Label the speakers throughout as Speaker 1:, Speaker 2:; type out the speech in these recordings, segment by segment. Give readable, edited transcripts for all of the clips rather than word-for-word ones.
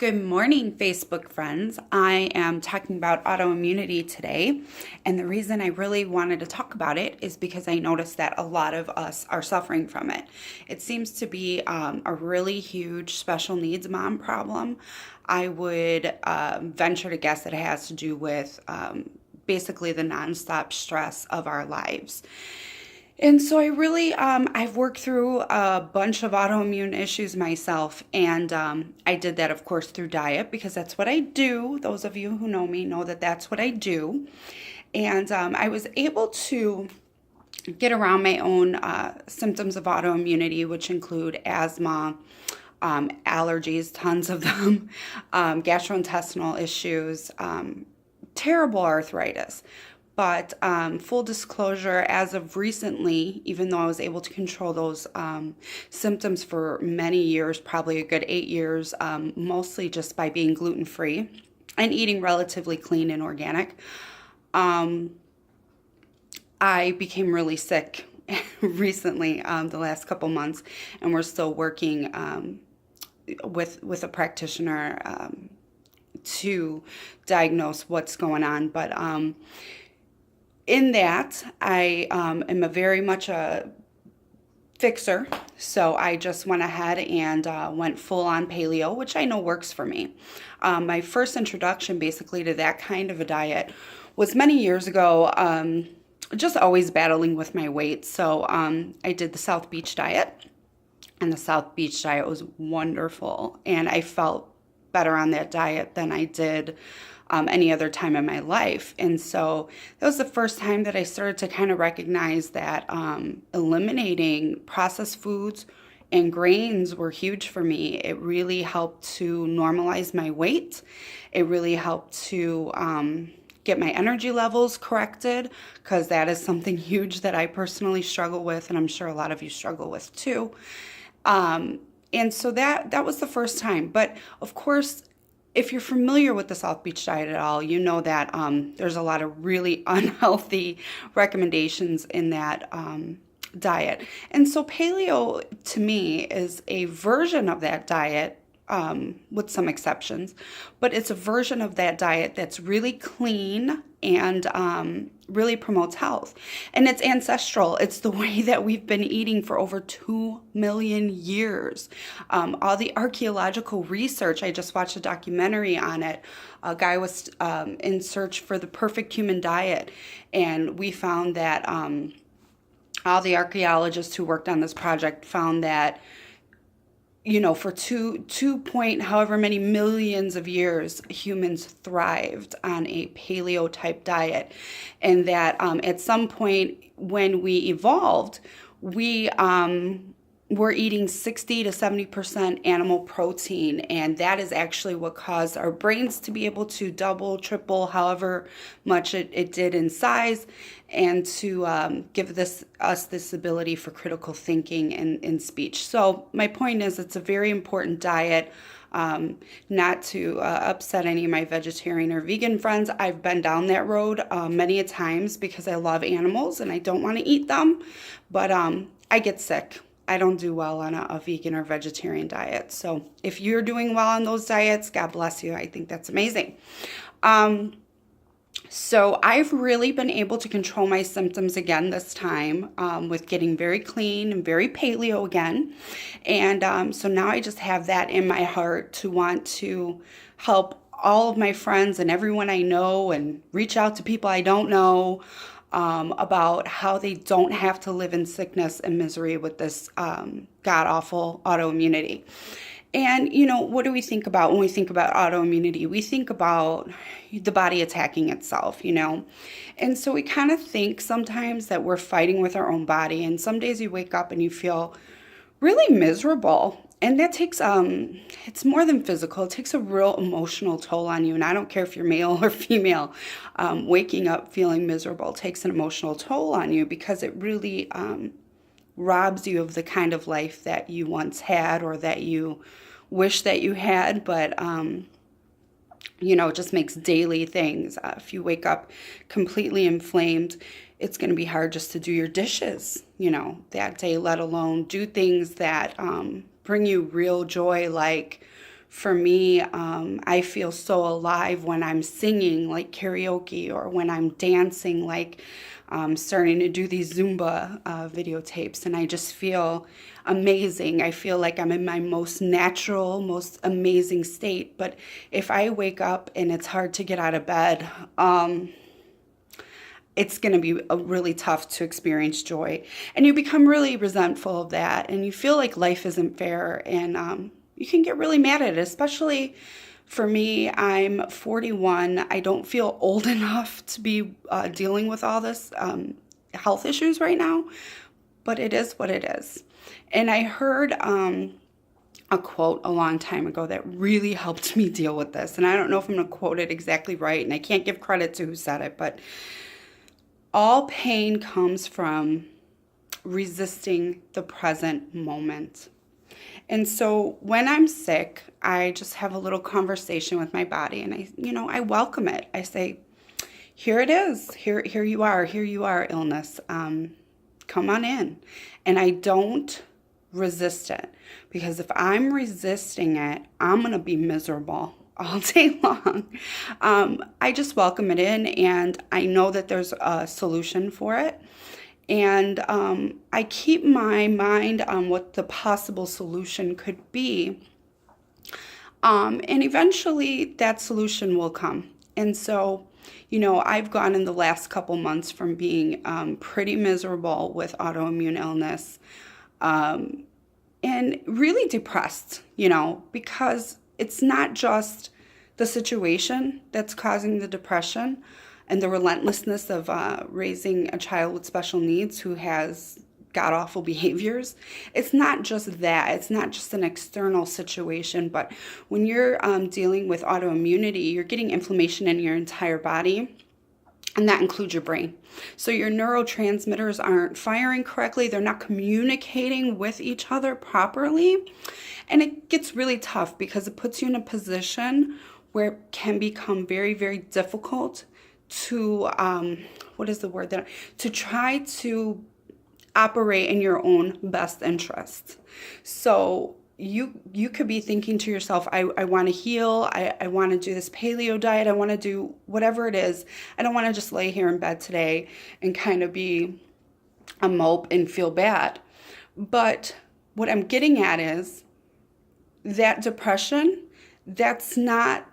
Speaker 1: Good morning, Facebook friends. I am talking about autoimmunity today. And the reason I really wanted to talk about it is because I noticed that a lot of us are suffering from it. It seems to be a really huge special needs mom problem. I would venture to guess that it has to do with basically the nonstop stress of our lives. And so I've worked through a bunch of autoimmune issues myself. And I did that, of course, through diet because that's what I do. Those of you who know me know that that's what I do. And I was able to get around my own symptoms of autoimmunity, which include asthma, allergies, tons of them, gastrointestinal issues, terrible arthritis. But full disclosure, as of recently, even though I was able to control those symptoms for many years, probably a good 8 years, mostly just by being gluten-free and eating relatively clean and organic, I became really sick recently, the last couple months, and we're still working with a practitioner to diagnose what's going on. But in that, I am a very much a fixer. So I just went ahead and went full on paleo, which I know works for me. My first introduction basically to that kind of a diet was many years ago, just always battling with my weight. So I did the South Beach diet, and the South Beach diet was wonderful. And I felt better on that diet than I did any other time in my life. And so that was the first time that I started to kind of recognize that eliminating processed foods and grains were huge for me. It really helped to normalize my weight. It really helped to get my energy levels corrected, because that is something huge that I personally struggle with, and I'm sure a lot of you struggle with too. And so that was the first time. But of course, if you're familiar with the South Beach diet at all, you know that there's a lot of really unhealthy recommendations in that diet. And so paleo, to me, is a version of that diet, with some exceptions, but it's a version of that diet that's really clean and really promotes health. And it's ancestral. It's the way that we've been eating for over 2 million years. All the archaeological research, I just watched a documentary on it. A guy was in search for the perfect human diet, and we found that all the archaeologists who worked on this project found that, you know, for two point however many millions of years, humans thrived on a paleo type diet. And that at some point when we evolved, we were eating 60 to 70% animal protein. And that is actually what caused our brains to be able to double, triple, however much it did in size, and to give us this ability for critical thinking and speech. So my point is, it's a very important diet. Not to upset any of my vegetarian or vegan friends. I've been down that road many a times because I love animals and I don't want to eat them, but I get sick. I don't do well on a vegan or vegetarian diet. So if you're doing well on those diets, God bless you. I think that's amazing. So I've really been able to control my symptoms again this time, with getting very clean and very paleo again. And so now I just have that in my heart to want to help all of my friends and everyone I know, and reach out to people I don't know, about how they don't have to live in sickness and misery with this god-awful autoimmunity. And, you know, what do we think about when we think about autoimmunity? We think about the body attacking itself, you know. And so we kind of think sometimes that we're fighting with our own body. And some days you wake up and you feel really miserable. And that takes, it's more than physical. It takes a real emotional toll on you. And I don't care if you're male or female, waking up feeling miserable takes an emotional toll on you, because it really robs you of the kind of life that you once had, or that you wish that you had. But you know, it just makes daily things. If you wake up completely inflamed, it's going to be hard just to do your dishes, you know, that day, let alone do things that bring you real joy, like For me, I feel so alive when I'm singing like karaoke, or when I'm dancing, like starting to do these Zumba videotapes, and I just feel amazing. I feel like I'm in my most natural, most amazing state. But if I wake up and it's hard to get out of bed, it's going to be really tough to experience joy. And you become really resentful of that, and you feel like life isn't fair, and you can get really mad at it, especially for me. I'm 41. I don't feel old enough to be dealing with all this health issues right now, but it is what it is. And I heard a quote a long time ago that really helped me deal with this. And I don't know if I'm going to quote it exactly right, and I can't give credit to who said it, but all pain comes from resisting the present moment. And so when I'm sick, I just have a little conversation with my body, and I welcome it. I say, here it is. Here you are, illness. Come on in. And I don't resist it, because if I'm resisting it, I'm going to be miserable all day long. I just welcome it in, and I know that there's a solution for it. And I keep my mind on what the possible solution could be. And eventually that solution will come. And so, I've gone in the last couple months from being pretty miserable with autoimmune illness and really depressed, because it's not just the situation that's causing the depression and the relentlessness of raising a child with special needs who has god-awful behaviors. It's not just that. It's not just an external situation, but when you're dealing with autoimmunity, you're getting inflammation in your entire body, and that includes your brain. So your neurotransmitters aren't firing correctly. They're not communicating with each other properly. And it gets really tough, because it puts you in a position where it can become very, very difficult to, to try to operate in your own best interest. So you could be thinking to yourself, I want to heal. I want to do this paleo diet. I want to do whatever it is. I don't want to just lay here in bed today and kind of be a mope and feel bad. But what I'm getting at is that depression, that's not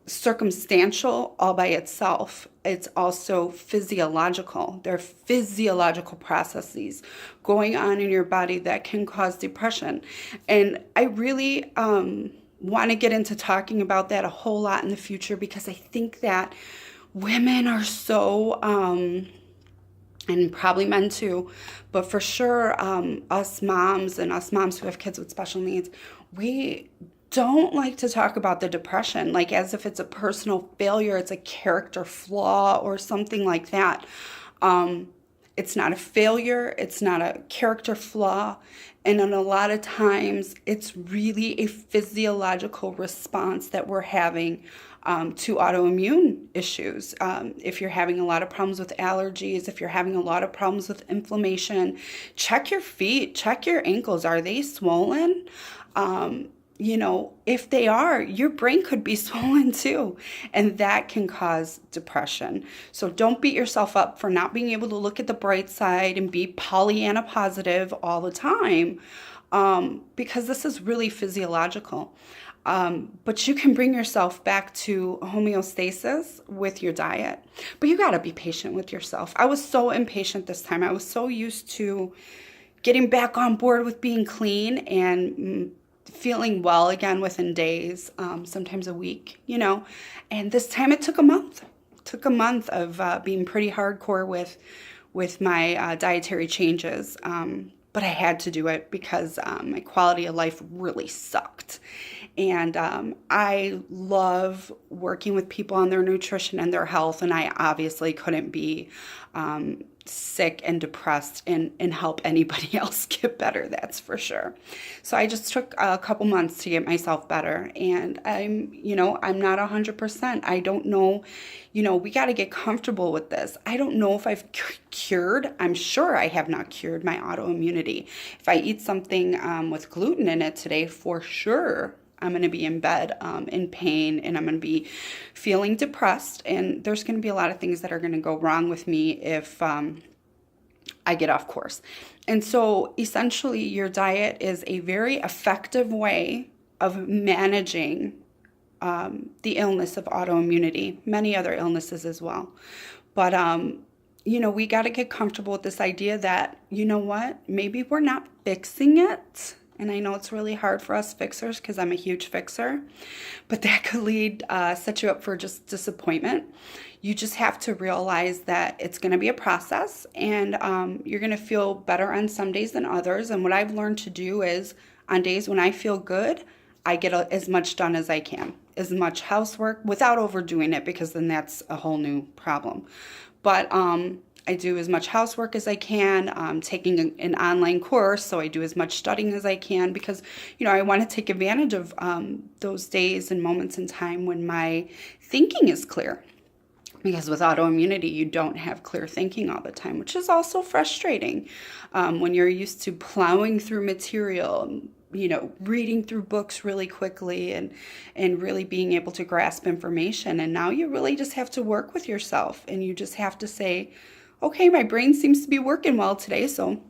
Speaker 1: circumstantial all by itself. It's also physiological. There are physiological processes going on in your body that can cause depression. And I really want to get into talking about that a whole lot in the future, because I think that women are so, and probably men too, but for sure us moms and us moms who have kids with special needs, we don't like to talk about the depression like as if it's a personal failure, it's a character flaw or something like that. It's not a failure, it's not a character flaw, and in a lot of times it's really a physiological response that we're having to autoimmune issues. If you're having a lot of problems with allergies, if you're having a lot of problems with inflammation, check your feet, check your ankles. Are they swollen? If they are, your brain could be swollen too, and that can cause depression. So don't beat yourself up for not being able to look at the bright side and be Pollyanna positive all the time, because this is really physiological. But you can bring yourself back to homeostasis with your diet, but you got to be patient with yourself. I was so impatient this time. I was so used to getting back on board with being clean and feeling well again within days, sometimes a week, and this time it took a month. It took a month of being pretty hardcore with my dietary changes, but I had to do it because my quality of life really sucked. And I love working with people on their nutrition and their health, and I obviously couldn't be sick and depressed and help anybody else get better, that's for sure. So I just took a couple months to get myself better, and I'm not 100%. I don't know, we got to get comfortable with this. I don't know if I've cured. I'm sure I have not cured my autoimmunity. If I eat something with gluten in it today, for sure I'm going to be in bed in pain, and I'm going to be feeling depressed. And there's going to be a lot of things that are going to go wrong with me if I get off course. And so essentially, your diet is a very effective way of managing the illness of autoimmunity, many other illnesses as well. But, we got to get comfortable with this idea that, you know what, maybe we're not fixing it. And I know it's really hard for us fixers because I'm a huge fixer, but that could set you up for just disappointment. You just have to realize that it's going to be a process, and you're going to feel better on some days than others. And what I've learned to do is on days when I feel good, I get as much done as I can, as much housework without overdoing it, because then that's a whole new problem. But I do as much housework as I can. I'm taking an online course, so I do as much studying as I can, because, I want to take advantage of those days and moments in time when my thinking is clear. Because with autoimmunity, you don't have clear thinking all the time, which is also frustrating when you're used to plowing through material, reading through books really quickly and really being able to grasp information. And now you really just have to work with yourself, and you just have to say, okay, my brain seems to be working well today, so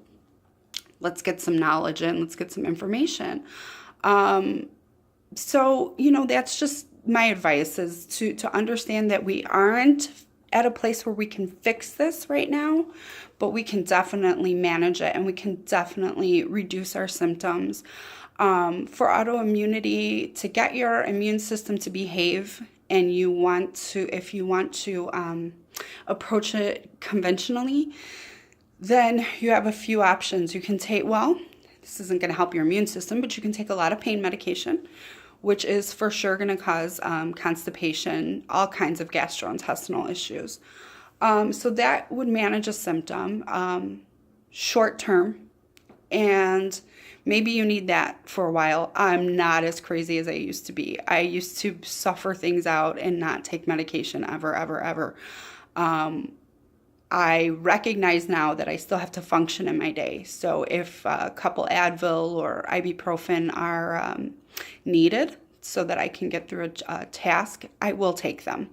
Speaker 1: let's get some knowledge in, let's get some information. That's just my advice, is to understand that we aren't at a place where we can fix this right now, but we can definitely manage it, and we can definitely reduce our symptoms. For autoimmunity, to get your immune system to behave, and if you want to approach it conventionally, then you have a few options. You can this isn't going to help your immune system, but you can take a lot of pain medication, which is for sure going to cause constipation, all kinds of gastrointestinal issues. So that would manage a symptom short term, and maybe you need that for a while. I'm not as crazy as I used to be. I used to suffer things out and not take medication ever, ever, ever. I recognize now that I still have to function in my day. So if a couple Advil or ibuprofen are needed so that I can get through a task, I will take them.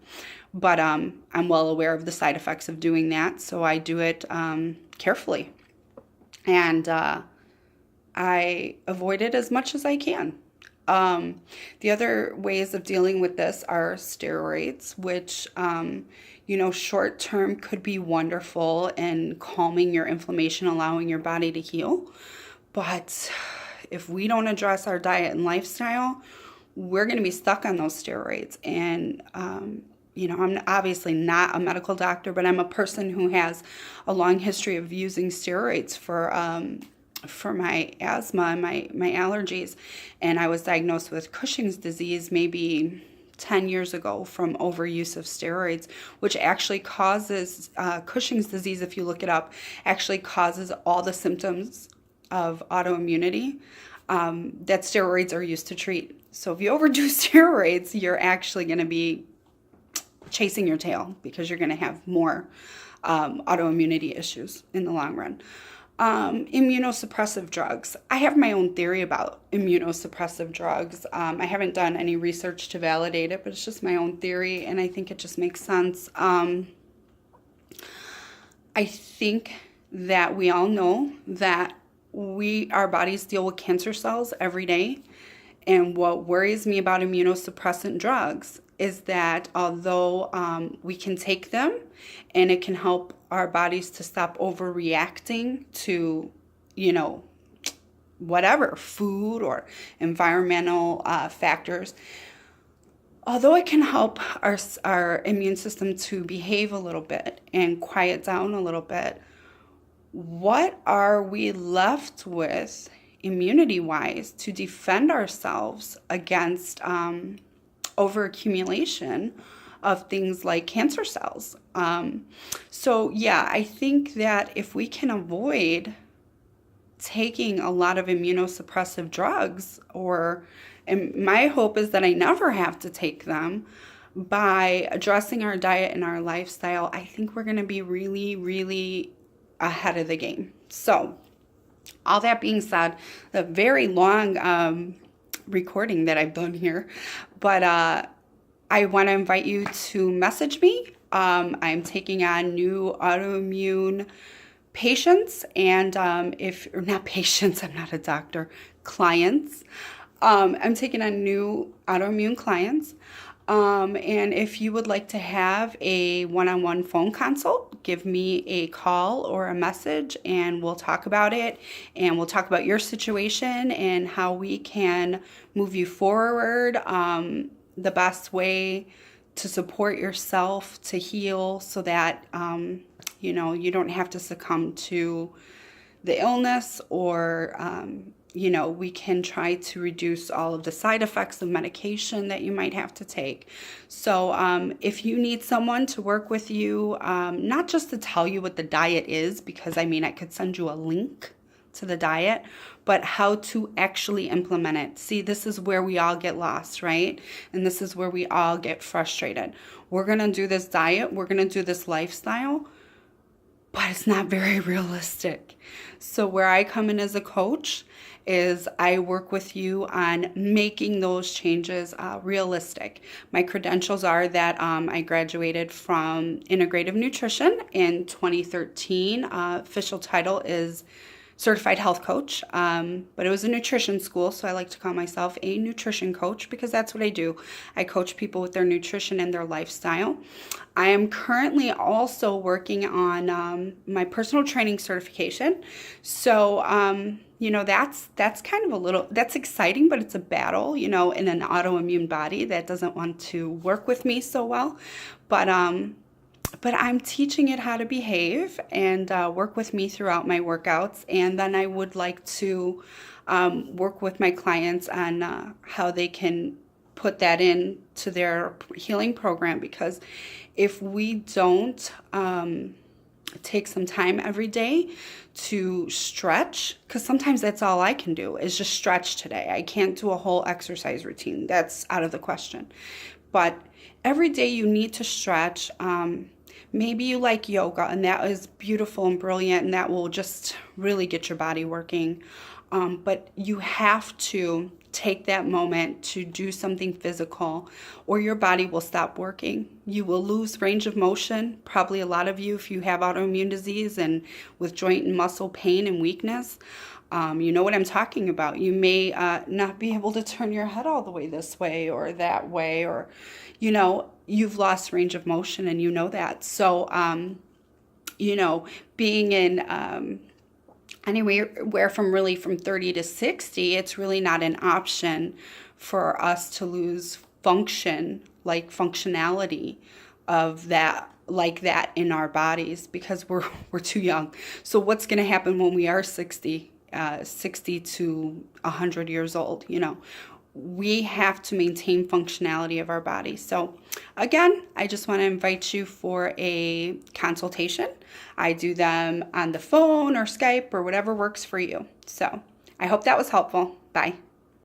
Speaker 1: But I'm well aware of the side effects of doing that, so I do it carefully. And I avoid it as much as I can. The other ways of dealing with this are steroids, which, short term could be wonderful in calming your inflammation, allowing your body to heal. But if we don't address our diet and lifestyle, we're going to be stuck on those steroids. And, I'm obviously not a medical doctor, but I'm a person who has a long history of using steroids for my asthma and my allergies. And I was diagnosed with Cushing's disease maybe 10 years ago from overuse of steroids, which actually causes Cushing's disease, if you look it up, actually causes all the symptoms of autoimmunity that steroids are used to treat. So if you overdo steroids, you're actually going to be chasing your tail, because you're going to have more autoimmunity issues in the long run. Immunosuppressive drugs. I have my own theory about immunosuppressive drugs. I haven't done any research to validate it, but it's just my own theory, and I think it just makes sense. I think that we all know that our bodies deal with cancer cells every day. And what worries me about immunosuppressant drugs is that although we can take them and it can help our bodies to stop overreacting to, whatever, food or environmental factors, although it can help our immune system to behave a little bit and quiet down a little bit, what are we left with immunity-wise to defend ourselves against overaccumulation of things like cancer cells? I think that if we can avoid taking a lot of immunosuppressive drugs, and my hope is that I never have to take them, by addressing our diet and our lifestyle, I think we're going to be really, really ahead of the game. So all that being said, the very long recording that I've done here. But I want to invite you to message me. I'm taking on new autoimmune patients, and or not patients, I'm not a doctor, clients. I'm taking on new autoimmune clients. And if you would like to have a one-on-one phone consult, give me a call or a message and we'll talk about it. And we'll talk about your situation and how we can move you forward, the best way to support yourself to heal so that, you don't have to succumb to the illness, or we can try to reduce all of the side effects of medication that you might have to take. So if you need someone to work with you, not just to tell you what the diet is, because I could send you a link to the diet, but how to actually implement it. See, this is where we all get lost, right? And this is where we all get frustrated. We're going to do this diet, we're going to do this lifestyle, but it's not very realistic. So where I come in as a coach is I work with you on making those changes realistic. My credentials are that I graduated from integrative nutrition in 2013. Official title is certified health coach, but it was a nutrition school, so I like to call myself a nutrition coach because that's what I do. I coach people with their nutrition and their lifestyle. I am currently also working on my personal training certification. So, that's kind of that's exciting, but it's a battle, in an autoimmune body that doesn't want to work with me so well. But I'm teaching it how to behave and work with me throughout my workouts. And then I would like to work with my clients on how they can put that into their healing program. Because if we don't take some time every day to stretch, because sometimes that's all I can do is just stretch today. I can't do a whole exercise routine. That's out of the question. But every day you need to stretch. Maybe you like yoga, and that is beautiful and brilliant, and that will just really get your body working. But you have to take that moment to do something physical, or your body will stop working. You will lose range of motion. Probably a lot of you, if you have autoimmune disease and with joint and muscle pain and weakness, you know what I'm talking about. You may not be able to turn your head all the way this way or that way, or, you've lost range of motion and you know that. So, being in anywhere from 30 to 60, it's really not an option for us to lose functionality of that, like that in our bodies, because we're too young. So what's going to happen when we are 60 to 100 years old? We have to maintain functionality of our body. So again, I just want to invite you for a consultation. I do them on the phone or Skype or whatever works for you. So I hope that was helpful. Bye.